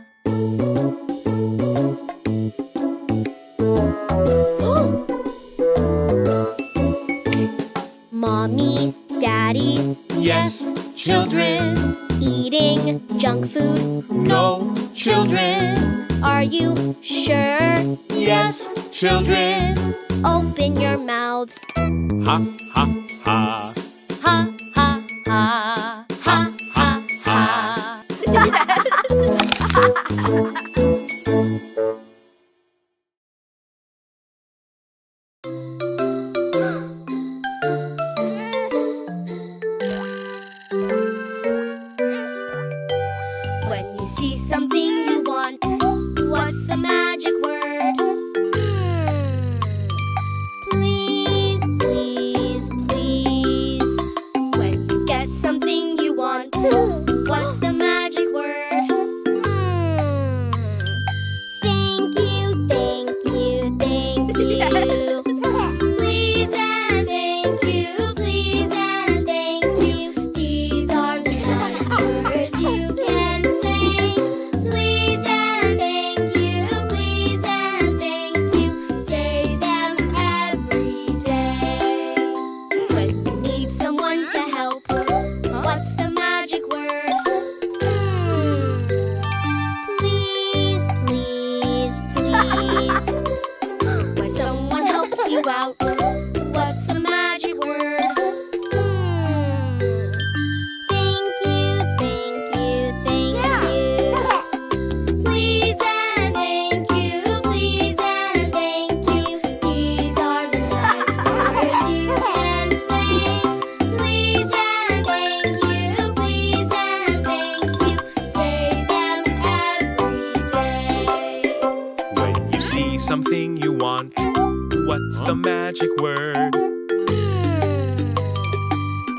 Mommy, Daddy, Yes, children. eating junk food. No, children. Are you sure? Yes, children. Open your mouths. Ha, ha, ha. Ha, ha, ha. Ha, ha, ha. When you see something you want, what's the magic word? Please, please, please. When you get something you want, what's the magic word? Thank you, thank you, thank you. Please and thank you, please and thank you. These are the nice words you can say. Please and thank you, please and thank you. Say them every day. When you need someone to help, what's the magic word? Please, please, please. When someone helps you out, what's the magic word? Thank you, thank you, thank you. Please and thank you, please and thank you. These are the nice words you can say. Please and thank you, please and thank you. Say them every day. When you see something you want, what's the magic word?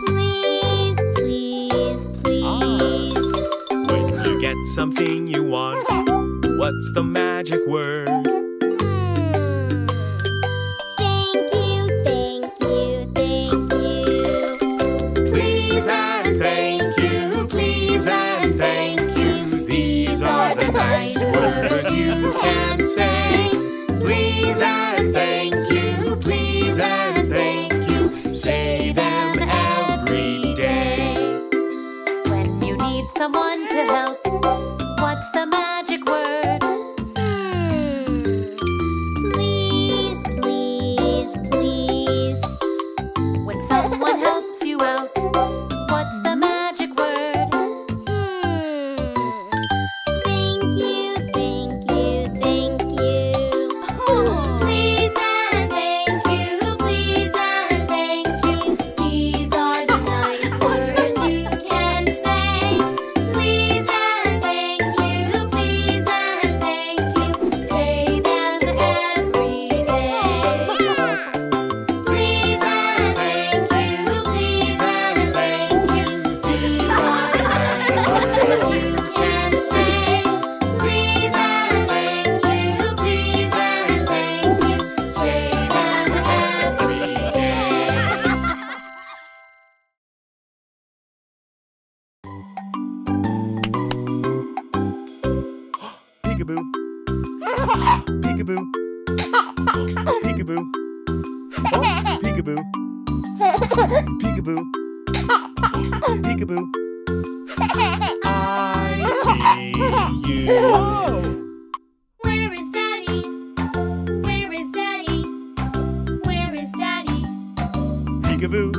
Please, please, please. When you get something you want, what's the magic word? Thank you, thank you, thank you. Please and thank you, please and thank you. These are the nice words you can say. Please and thank you, please and thank you. Say them every day. When you need someone to help, what's the magic word? Please, please, please. When someone helps you out, what's the magic word? Thank you, thank you, thank you. Please and thank you, please and thank you. These are the nice words you can say. Please and thank you, please and thank you. Say them every day. Peekaboo. Peekaboo. Peekaboo. I see you. Where is Daddy? Where is Daddy? Where is Daddy? Peekaboo.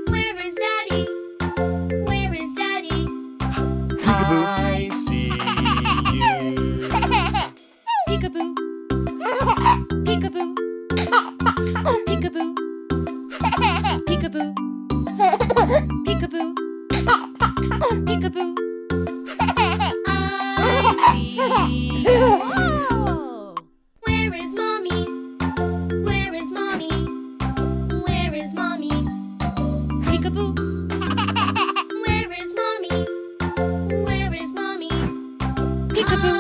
Where is Daddy? Where is Daddy? Peekaboo. I see you. Peekaboo. Peekaboo. Peekaboo. Peekaboo. Peekaboo. Peekaboo. I see you. Where is Mommy? Where is Mommy? Where is Mommy? Peekaboo. Where is Mommy? Where is Mommy? Peekaboo. I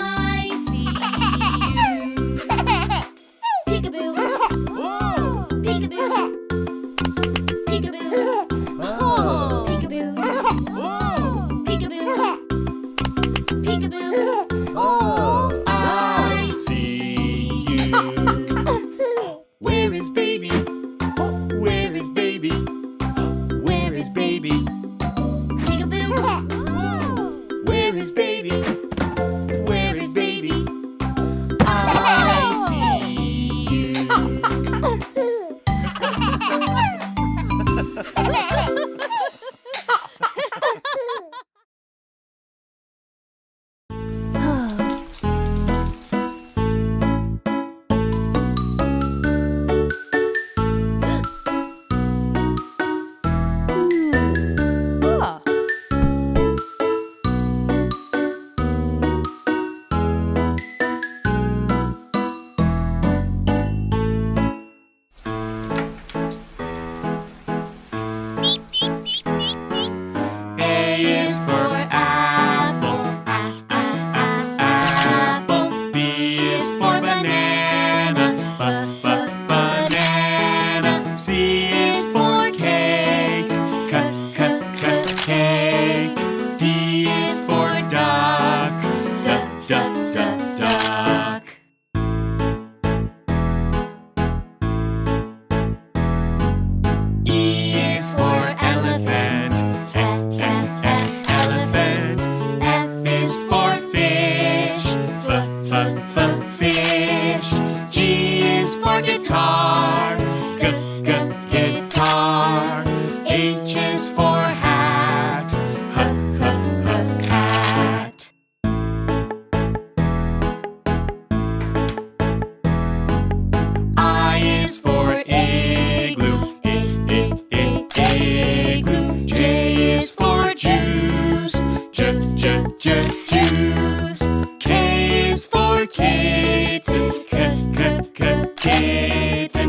see you. Peekaboo. Peekaboo. Peekaboo. Peekaboo. Peekaboo. Peekaboo. I see you. Where is baby? Where is baby? Where is baby? Peekaboo. Where is baby? Where is baby? I see you. A is for apple. Apple. B is for banana. Banana. C is for cake. Cake. D is for duck. Duck. E is for elephant. Elephant. F is for fish. Fish. G is for guitar. Guitar. H is for hat. Hat. I is for igloo. Igloo. J is for juice. Juice. K is for kitten. Kitten.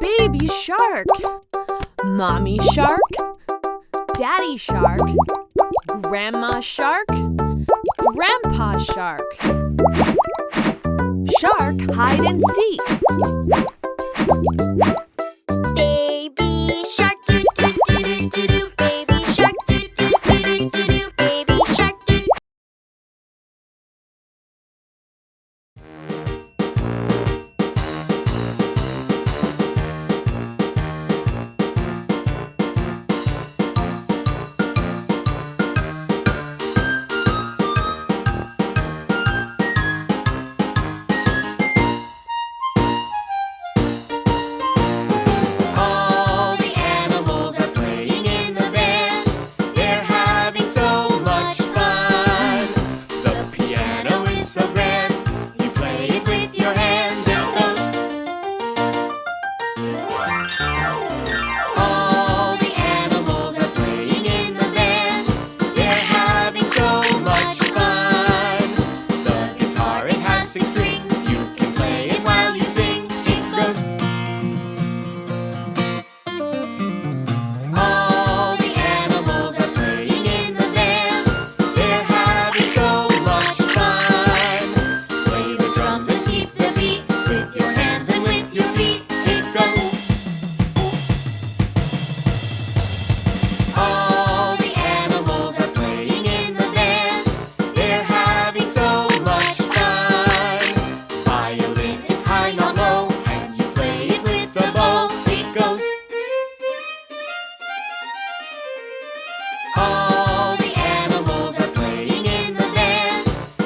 Baby shark. Mommy shark. Daddy shark. Grandma shark. Grandpa shark. Shark hide and seek. Baby shark doo doo doo doo doo doo. Baby shark doo doo doo doo doo doo. Baby shark doo. All the animals are playing in the band. They're having so much fun. The piano is so grand. You play it with your hands. It goes. All the animals are playing in the band. They're having so much fun. The guitar, it has 6 strings. You can play it while you sing. It goes. All the animals are playing in the band. They're having so much fun. Play the drums and keep the beat with your hands and with your feet. It goes. All the animals are playing in the band. They're having so much fun. Violin is high, not low, and you play it with the bow. It goes. All the animals are playing in the band.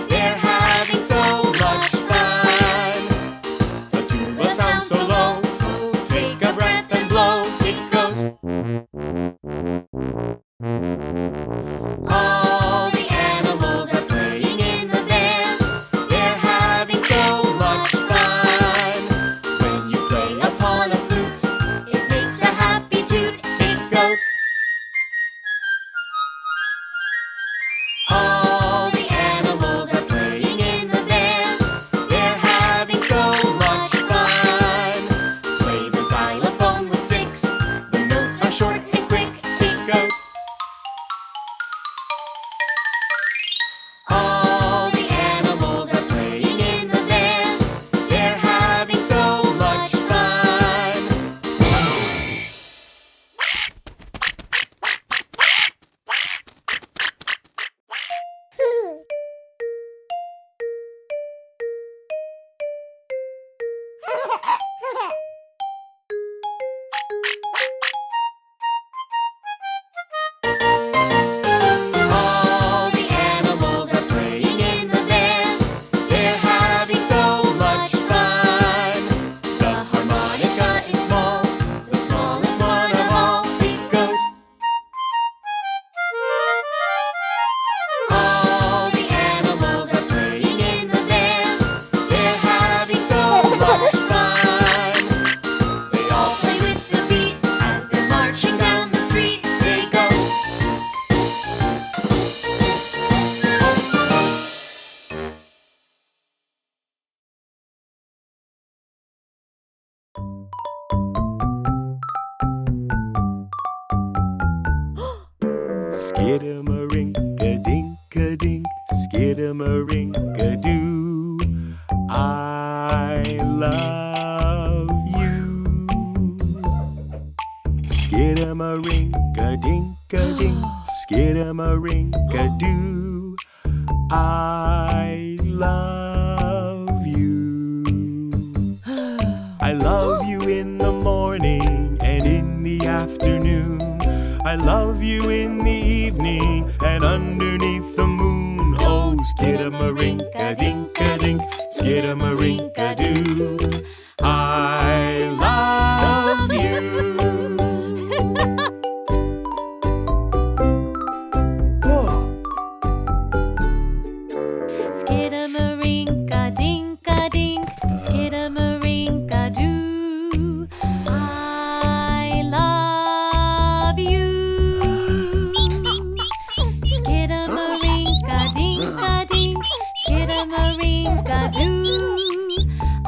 They're having so much fun. The tuba sounds so low, so take a breath and blow. It goes. All the animals are playing in the band. They're having so much fun. When you play upon a flute, it makes a happy toot. It goes. All the animals are playing in the band. They're having so much fun. Play the xylophone with 6. The notes are short and quick. It goes. All the animals are playing in the band. They're having so much fun. All the animals are playing in the band. They're having so much fun. The harmonica is small, the smallest one of all. It goes. All the animals are playing in the band. They're having so much fun. They all play with the beat as they're marching down the street. They go. Skidamarinka-dinka-dink, skidamarinka-doo. I love you. Skidamarinka-dinka-dink, skidamarinka-doo. I love you. I love you in the morning and in the afternoon. I love you in the evening and underneath the moon. Oh, skidamarinka-dinka-dink, skidamarinka-doo. I love you. Skidamarinka-dinka-dink, skidamarinka-doo. I love you. Skidamarinka-dinka-dink, skidamarinka-doo. I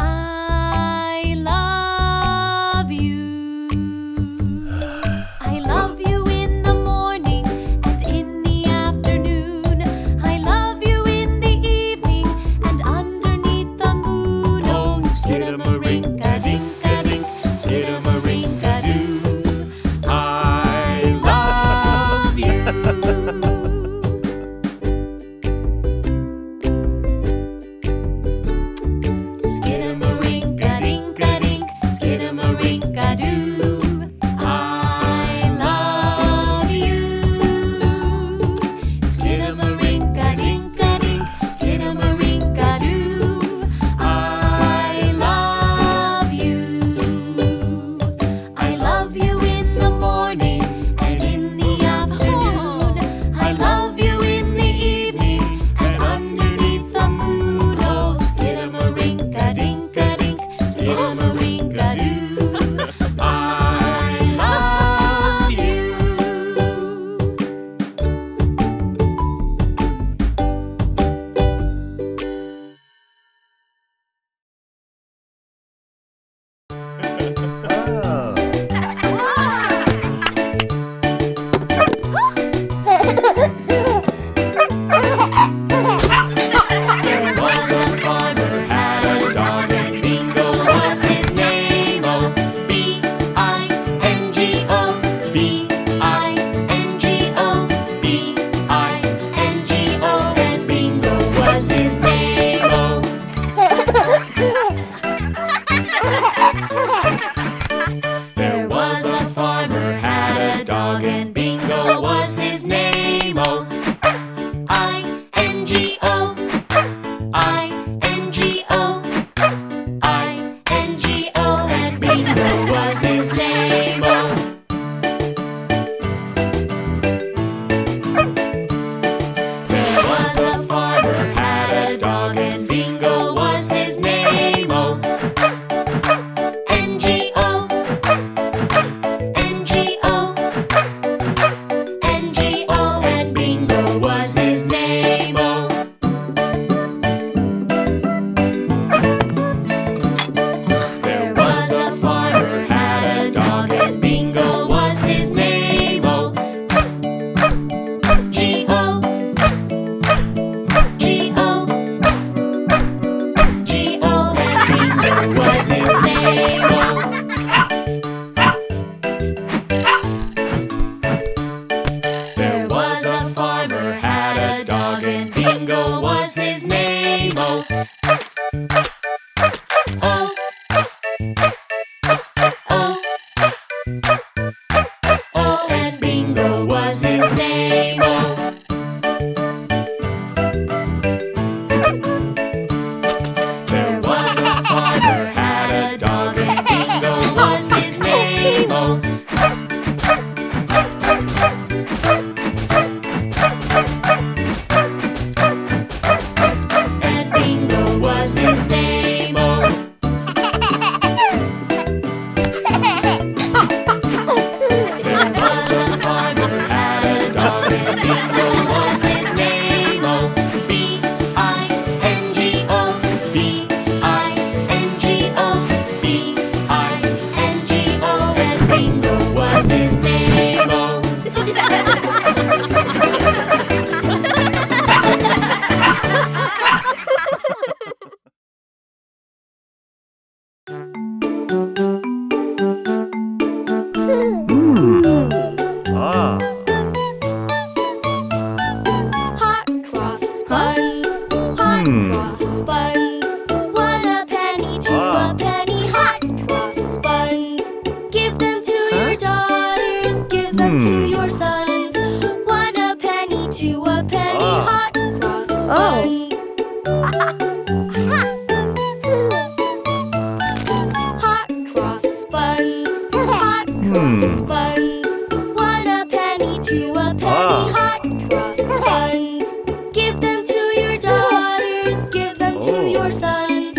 cross buns. 1 a penny, 2 a penny, hot cross buns. Give them to your daughters, give them to your sons.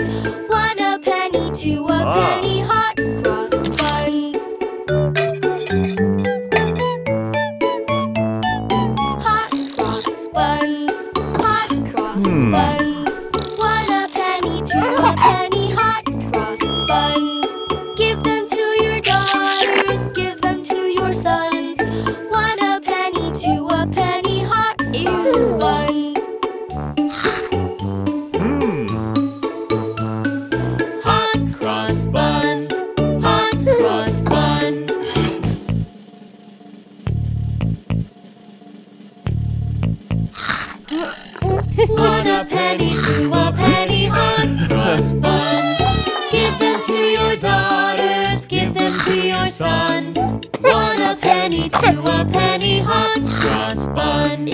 1 a penny, 2 a penny, hot cross buns. Hot cross buns, hot cross buns. 1 a penny, 2 a penny, hot cross buns. Give them to your daughters, give them to your sons. 1 a penny, 2 a penny, hot cross buns. Hot cross buns, hot cross buns. 1 a penny, 2 a penny, hot cross buns. Give them to your daughters, give them to your sons. 1 a penny, 2 a penny, hot cross buns.